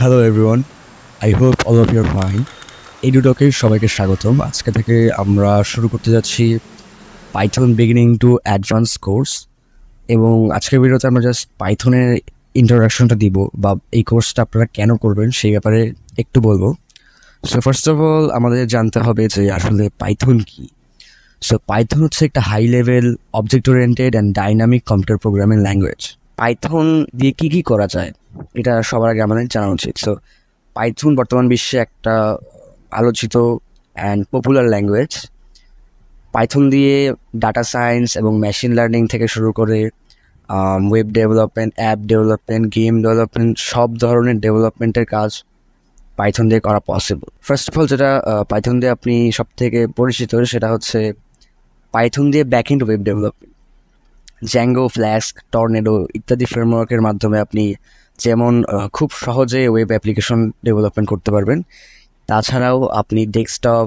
Hello everyone, I hope all of you are fine. EduTock-এর সবাইকে স্বাগতম। আজকে থেকে আমরা শুরু করতে যাচ্ছি Python beginning to advance course, এবং আজকের ভিডিওতে আমরা জাস্ট পাইথনের ইন্ট্রোডাকশনটা দিব বা এই কোর্সটা আপনারা কেন করবেন সেই ব্যাপারে একটু বলবো। সো ফার্স্ট অফ অল আমাদের জানতে হবে যে আসলে পাইথন কি। সো পাইথন হচ্ছে একটা high level object oriented and dynamic computer programming language. Python দিয়ে কি করা যায় এটা সবার আগে আমাদের জানা উচিত। সো পাইথন বর্তমান বিশ্বে একটা আলোচিত অ্যান্ড পপুলার ল্যাঙ্গুয়েজ। পাইথন দিয়ে ডাটা সায়েন্স এবং মেশিন লার্নিং থেকে শুরু করে web development, app development, game development, সব ধরনের ডেভেলপমেন্টের কাজ পাইথন দিয়ে করা পসিবল। ফার্স্ট অফ অল যেটা পাইথন দিয়ে আপনি সব থেকে পরিচিত সেটা হচ্ছে পাইথন দিয়ে back end web development. Django, Flask, Tornado ইত্যাদি ফ্রেমওয়ার্কের মাধ্যমে আপনি যেমন খুব সহজে ওয়েব অ্যাপ্লিকেশন ডেভেলপমেন্ট করতে পারবেন, তাছাড়াও আপনি ডেস্কটপ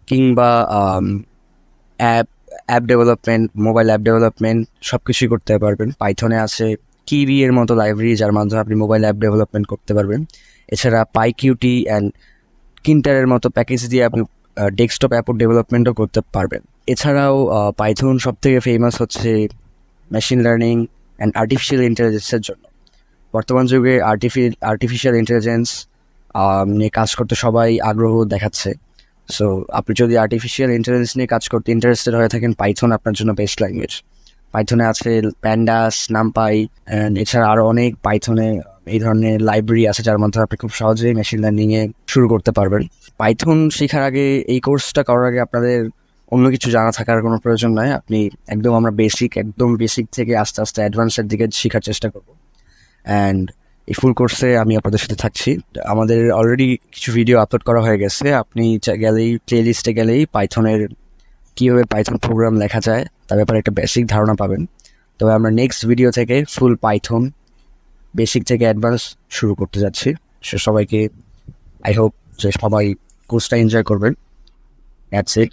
কিংবা app development, mobile app development সব কিছুই করতে পারবেন। পাইথনে আছে কিবি এর মতো লাইব্রেরি যার মাধ্যমে আপনি মোবাইল অ্যাপ ডেভেলপমেন্ট করতে পারবেন। এছাড়া পাইকিউটি অ্যান্ড কিন্টারের মতো প্যাকেজ দিয়ে আপনি ডেস্কটপ অ্যাপ ডেভেলপমেন্টও করতে পারবেন। এছাড়াও পাইথন সব থেকে ফেমাস হচ্ছে মেশিন লার্নিং অ্যান্ড আর্টিফিশিয়াল ইন্টেলিজেন্সের জন্য। বর্তমান যুগে আর্টিফিশিয়াল ইন্টেলিজেন্স নিয়ে কাজ করতে সবাই আগ্রহ দেখাচ্ছে। সো আপনি যদি আর্টিফিশিয়াল ইন্টেলিজেন্স নিয়ে কাজ করতে ইন্টারেস্টেড হয়ে থাকেন, পাইথন আপনার জন্য বেস্ট ল্যাঙ্গুয়েজ। পাইথনে আছে প্যান্ডাস, নামপাই, অ্যান্ড এছাড়া আরও অনেক পাইথনে এই ধরনের লাইব্রেরি আছে যার মাধ্যমে আপনি খুব সহজেই মেশিন লার্নিংয়ে শুরু করতে পারবেন। পাইথন শেখার আগে, এই কোর্সটা করার আগে আপনাদের অন্য কিছু জানা থাকার কোনো প্রয়োজন নয়। আপনি আমরা একদম বেসিক থেকে আস্তে আস্তে অ্যাডভান্সের দিকে শেখার চেষ্টা করব। অ্যান্ড এই ফুল কোর্সে আমি আপনাদের সাথে থাকছি। আমাদের অলরেডি কিছু ভিডিও আপলোড করা হয়ে গেছে, আপনি গেলেই প্লে লিস্টে গেলেই পাইথনের কীভাবে পাইথন প্রোগ্রাম লেখা যায় তার ব্যাপারে একটা বেসিক ধারণা পাবেন। তবে আমরা নেক্সট ভিডিও থেকে ফুল পাইথন বেসিক থেকে অ্যাডভান্স শুরু করতে যাচ্ছি। সে সবাইকে আই হোপ যে সবাই কোর্সটা এনজয় করবেন। That's it.